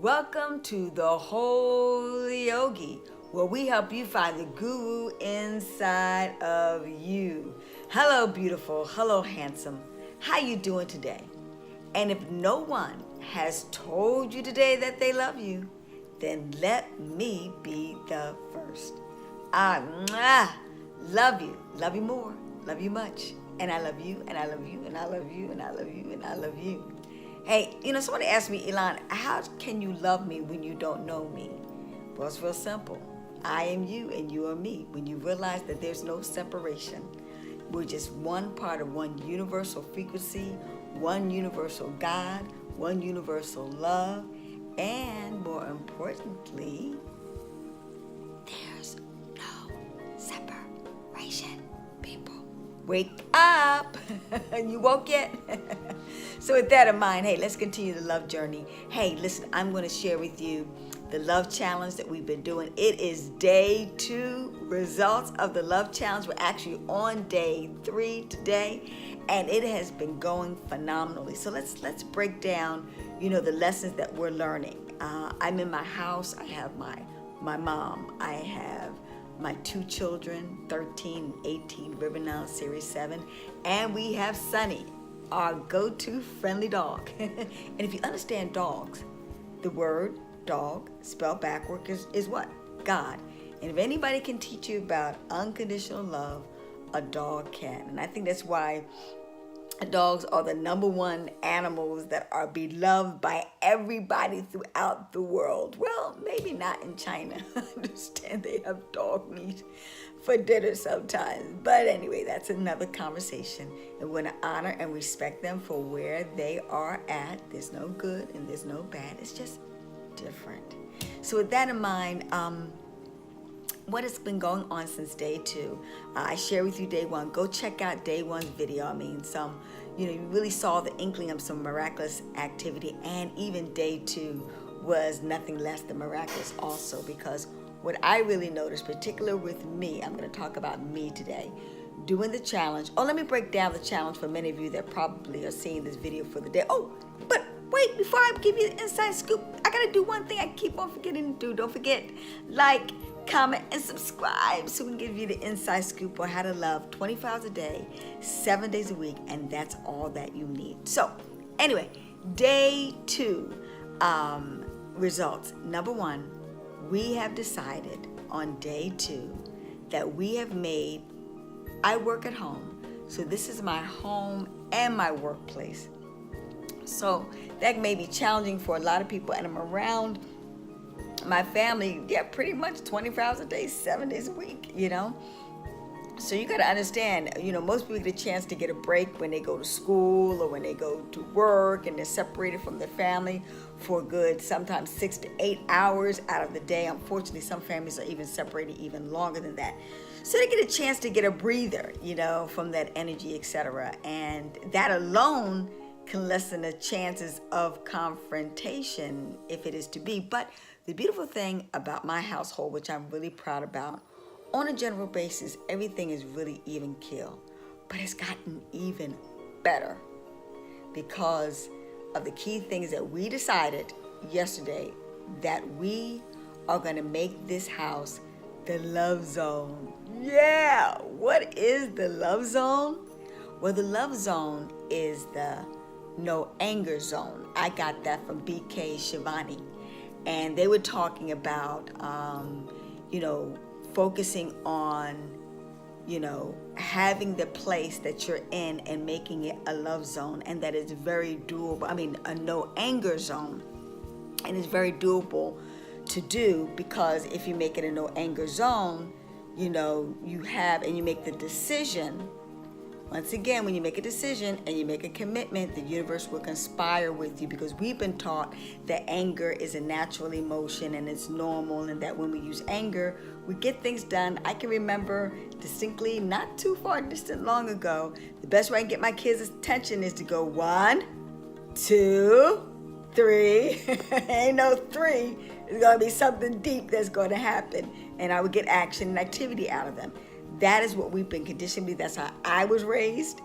Welcome to the Holy Yogi, where we help you find the guru inside of you. Hello, beautiful. Hello, handsome. How you doing today? And if no one has told you today that they love you, then let me be the first. I love you. Love you more. Love you much. And I love you, and I love you, and I love you, and I love you, and I love you. Hey, somebody asked me, Elon, how can you love me when you don't know me? Well, it's real simple. I am you and you are me. When you realize that there's no separation, we're just one part of one universal frequency, one universal God, one universal love, and more importantly, there's no separation, people. Wake up! You woke yet? So with that in mind, hey, let's continue the love journey. Hey, listen, I'm going to share with you the love challenge that we've been doing. It is day 2 results of the love challenge. We're actually on day 3 today, and it has been going phenomenally. So let's break down, the lessons that we're learning. I'm in my house. I have my mom. I have my 2 children, 13 and 18, River Series 7, and we have Sunny, our go-to friendly dog. And if you understand dogs, the word dog spelled backward is what? God. And if anybody can teach you about unconditional love, a dog can. And I think that's why dogs are the number 1 animals that are beloved by everybody throughout the world. Well, maybe not in China. I understand they have dog meat for dinner sometimes. But anyway, that's another conversation. And we're going to honor and respect them for where they are at. There's no good and there's no bad. It's just different. So with that in mind, what has been going on since day 2? I share with you day 1. Go check out day 1's video. You really saw the inkling of some miraculous activity, and even day 2 was nothing less than miraculous also, because what I really noticed, particularly with me, I'm going to talk about me today, doing the challenge. Oh, let me break down the challenge for many of you that probably are seeing this video for the day. Oh, but wait, before I give you the inside scoop, I got to do one thing I keep on forgetting to do. Don't forget, like, comment, and subscribe so we can give you the inside scoop on how to love 24 hours a day, 7 days a week, and that's all that you need. So, anyway, day 2 results. Number 1, we have decided on day 2 that we have made, I work at home, so this is my home and my workplace. So that may be challenging for a lot of people, and I'm around my family, pretty much 24 hours a day, 7 days a week, So you got to understand, most people get a chance to get a break when they go to school or when they go to work and they're separated from their family for good, sometimes 6 to 8 hours out of the day. Unfortunately, some families are even separated even longer than that. So they get a chance to get a breather, from that energy, etc. And that alone can lessen the chances of confrontation if it is to be. But the beautiful thing about my household, which I'm really proud about, on a general basis, everything is really even keel. But it's gotten even better because of the key things that we decided yesterday, that we are going to make this house the love zone. Yeah! What is the love zone? Well, the love zone is the no anger zone. I got that from BK Shivani. And they were talking about, focusing on, having the place that you're in and making it a love zone. And that is very doable. A no anger zone. And it's very doable to do, because if you make it a no anger zone, you make the decision. Once again, when you make a decision and you make a commitment, the universe will conspire with you, because we've been taught that anger is a natural emotion and it's normal, and that when we use anger, we get things done. I can remember distinctly, not too far distant long ago, the best way I can get my kids' attention is to go 1, 2, 3. Ain't no 3. It's going to be something deep that's going to happen, and I would get action and activity out of them. That is what we've been conditioned to. That's how I was raised,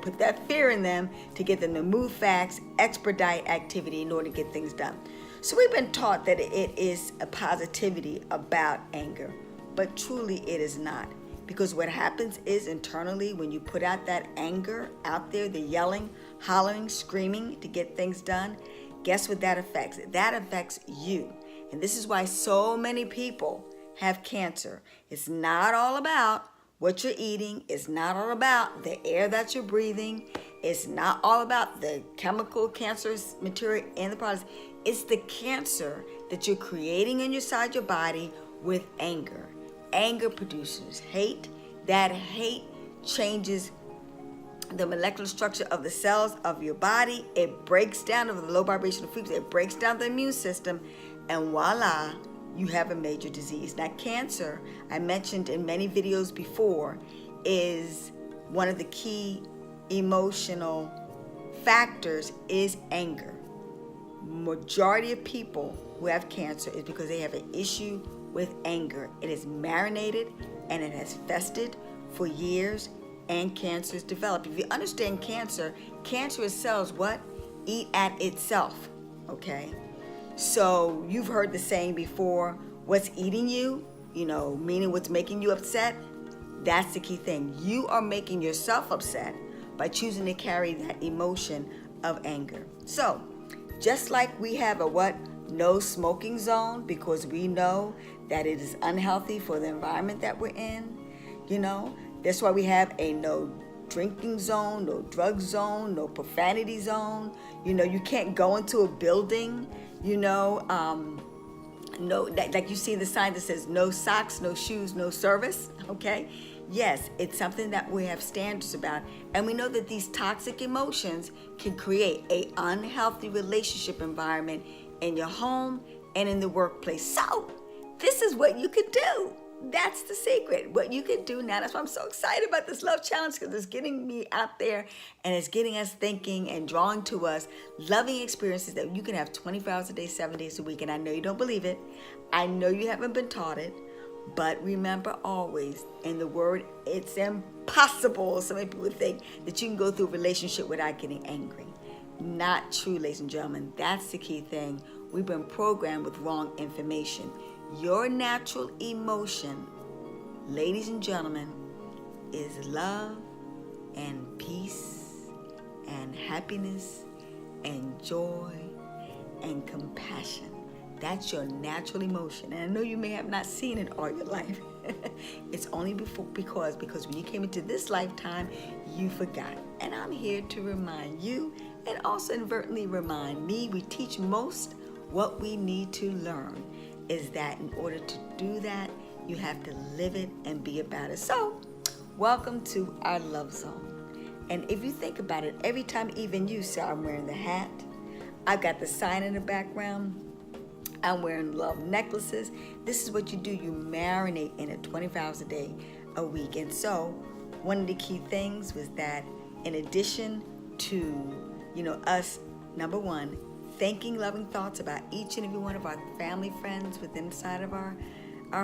put that fear in them to get them to move fast, expedite activity in order to get things done. So we've been taught that it is a positivity about anger, but truly it is not. Because what happens is internally when you put out that anger out there, the yelling, hollering, screaming to get things done, guess what that affects? That affects you. And this is why so many people have cancer. It's not all about what you're eating. It's not all about the air that you're breathing. It's not all about the chemical cancerous material in the products. It's the cancer that you're creating inside your body with anger. Anger produces hate. That hate changes the molecular structure of the cells of your body. It breaks down over the low vibrational frequency. It breaks down the immune system. And voila, you have a major disease. Now, cancer, I mentioned in many videos before, is one of the key emotional factors is anger. Majority of people who have cancer is because they have an issue with anger. It is marinated and it has festered for years, and cancer is developed. If you understand cancer, cancerous cells what? Eat at itself, okay? So you've heard the saying before, what's eating you, meaning what's making you upset, that's the key thing. You are making yourself upset by choosing to carry that emotion of anger. So just like we have a no smoking zone, because we know that it is unhealthy for the environment that we're in, that's why we have a no drinking zone, no drug zone, no profanity zone. You can't go into a building, like you see the sign that says no socks, no shoes, no service, okay? Yes, it's something that we have standards about, and we know that these toxic emotions can create an unhealthy relationship environment in your home and in the workplace. So this is what you could do. That's the secret, what you can do now. That's why I'm so excited about this love challenge, because it's getting me out there and it's getting us thinking and drawing to us loving experiences that you can have 24 hours a day, 7 days a week. And I know you don't believe it. I know you haven't been taught it. But remember always, in the word, it's impossible. So many people think that you can go through a relationship without getting angry. Not true, ladies and gentlemen. That's the key thing. We've been programmed with wrong information. Your natural emotion, ladies and gentlemen, is love and peace and happiness and joy and compassion. That's your natural emotion. And I know you may have not seen it all your life. It's only because when you came into this lifetime, you forgot. And I'm here to remind you, and also inadvertently remind me. We teach most what we need to learn is that in order to do that, you have to live it and be about it. So, welcome to our love zone. And if you think about it, every time even you say, I'm wearing the hat, I've got the sign in the background, I'm wearing love necklaces. This is what you do. You marinate in it 24 hours a day, a week. And so one of the key things was that in addition to, us, number one, thinking loving thoughts about each and every one of our family friends within inside of our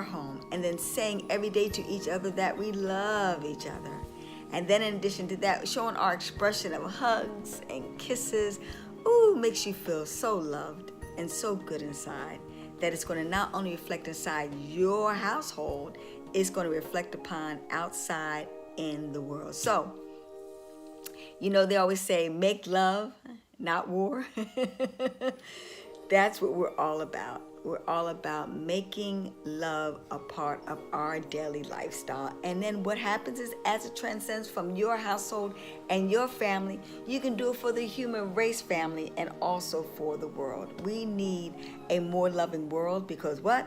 home, and then saying every day to each other that we love each other. And then in addition to that, showing our expression of hugs and kisses, makes you feel so loved and so good inside, that it's going to not only reflect inside your household, it's going to reflect upon outside in the world. So, they always say, make love, not war. That's what we're all about. We're all about making love a part of our daily lifestyle. And then what happens is, as it transcends from your household and your family, you can do it for the human race family and also for the world. We need a more loving world, because what?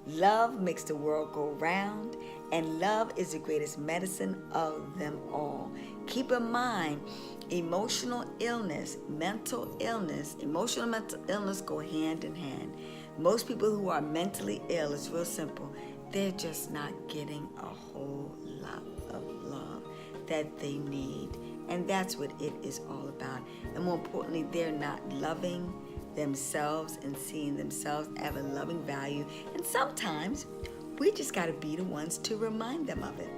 Love makes the world go round, and love is the greatest medicine of them all. Keep in mind, emotional illness, mental illness go hand in hand. Most people who are mentally ill, it's real simple. They're just not getting a whole lot of love that they need. And that's what it is all about. And more importantly, they're not loving themselves and seeing themselves as a loving value. And sometimes we just got to be the ones to remind them of it.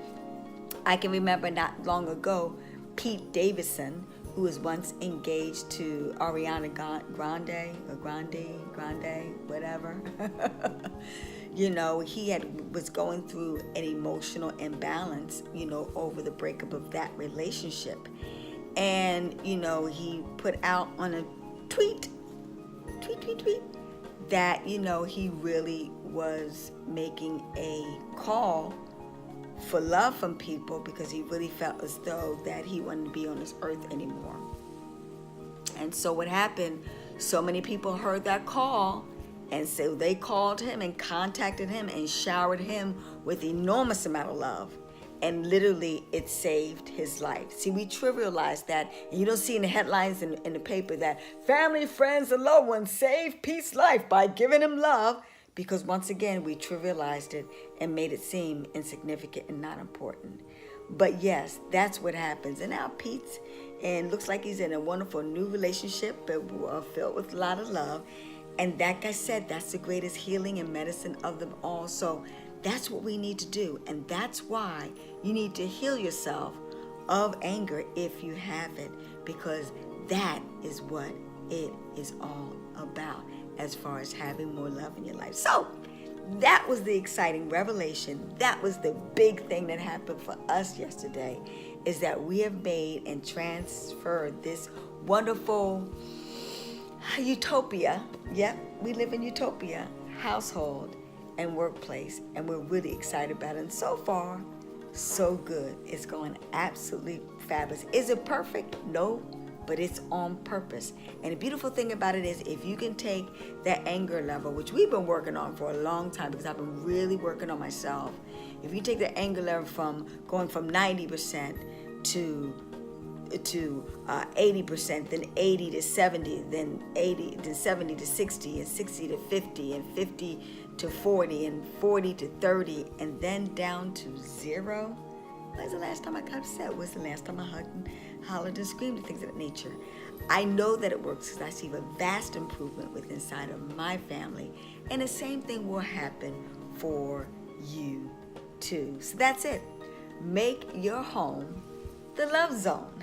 I can remember not long ago, Pete Davidson, who was once engaged to Ariana Grande, whatever. He was going through an emotional imbalance, over the breakup of that relationship. And, he put out on a tweet, that, he really was making a call for love from people, because he really felt as though that he wanted to be on this earth anymore. And so what happened, so many people heard that call, and so they called him and contacted him and showered him with enormous amount of love. And literally, it saved his life. See, we trivialize that, and you don't see in the headlines in the paper that family, friends, and loved ones saved Pete's life by giving him love, because once again, we trivialized it and made it seem insignificant and not important. But yes, that's what happens. And now Pete's, and looks like he's in a wonderful new relationship, filled with a lot of love. And like I said, that's the greatest healing and medicine of them all. So that's what we need to do. And that's why you need to heal yourself of anger if you have it, because that is what it is all about as far as having more love in your life. So that was the exciting revelation. That was the big thing that happened for us yesterday, is that we have made and transferred this wonderful utopia. Yep, we live in utopia, household and workplace, and we're really excited about it. And so far, so good. It's going absolutely fabulous. Is it perfect? No, but it's on purpose. And the beautiful thing about it is, if you can take that anger level, which we've been working on for a long time, because I've been really working on myself. If you take the anger level from going from 90% to 80%, then 80 to 70, then 80 to 70 to 60, and 60 to 50, and 50 to 40, and 40 to 30, and then down to 0. When's the last time I got upset? When's the last time I hugged and hollered and screamed and things of that nature? I know that it works, because I see a vast improvement within inside of my family. And the same thing will happen for you too. So that's it. Make your home the love zone.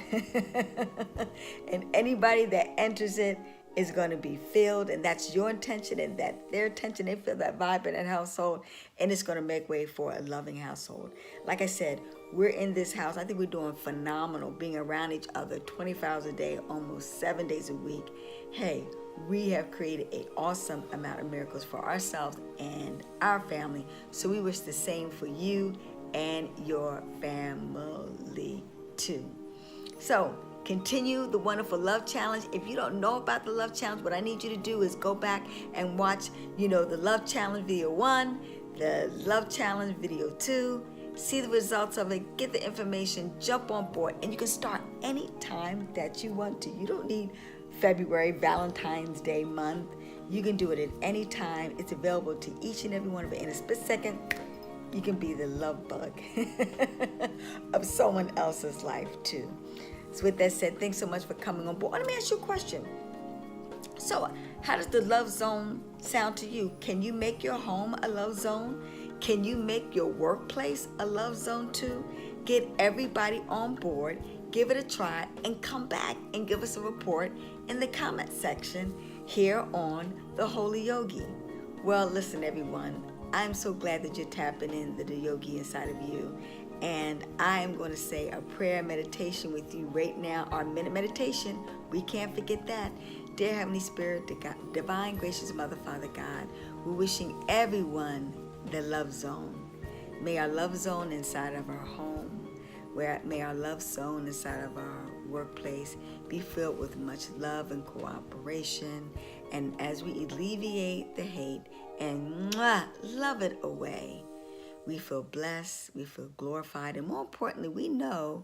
And anybody that enters it is going to be filled, and that's your intention, and that their intention, they feel that vibe in that household, and it's going to make way for a loving household. Like I said, we're in this house. I think we're doing phenomenal, being around each other 24 hours a day, almost 7 days a week. Hey, we have created an awesome amount of miracles for ourselves and our family. So we wish the same for you and your family too. So continue the wonderful love challenge. If you don't know about the love challenge, what I need you to do is go back and watch, the love challenge video 1, the love challenge video 2, see the results of it, get the information, jump on board, and you can start any time that you want to. You don't need February, Valentine's Day month. You can do it at any time. It's available to each and every one of it in a split second. You can be the love bug of someone else's life too. So with that said, thanks so much for coming on board. Let me ask you a question. So how does the love zone sound to you? Can you make your home a love zone? Can you make your workplace a love zone too? Get everybody on board, give it a try, and come back and give us a report in the comment section here on the Holy Yogi. Well, listen, everyone. I'm so glad that you're tapping into the yogi inside of you. And I am going to say a prayer meditation with you right now, our minute meditation. We can't forget that. Dear Heavenly Spirit, divine, gracious Mother, Father God, we're wishing everyone the love zone. May our love zone inside of our home, may our love zone inside of our workplace be filled with much love and cooperation. And as we alleviate the hate and love it away, we feel blessed, we feel glorified, and more importantly, we know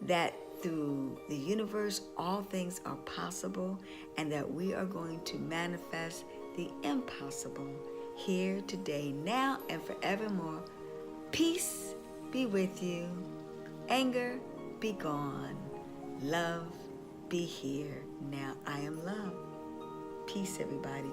that through the universe, all things are possible, and that we are going to manifest the impossible here, today, now, and forevermore. Peace be with you. Anger be gone. Love be here. Now I am love. Peace, everybody.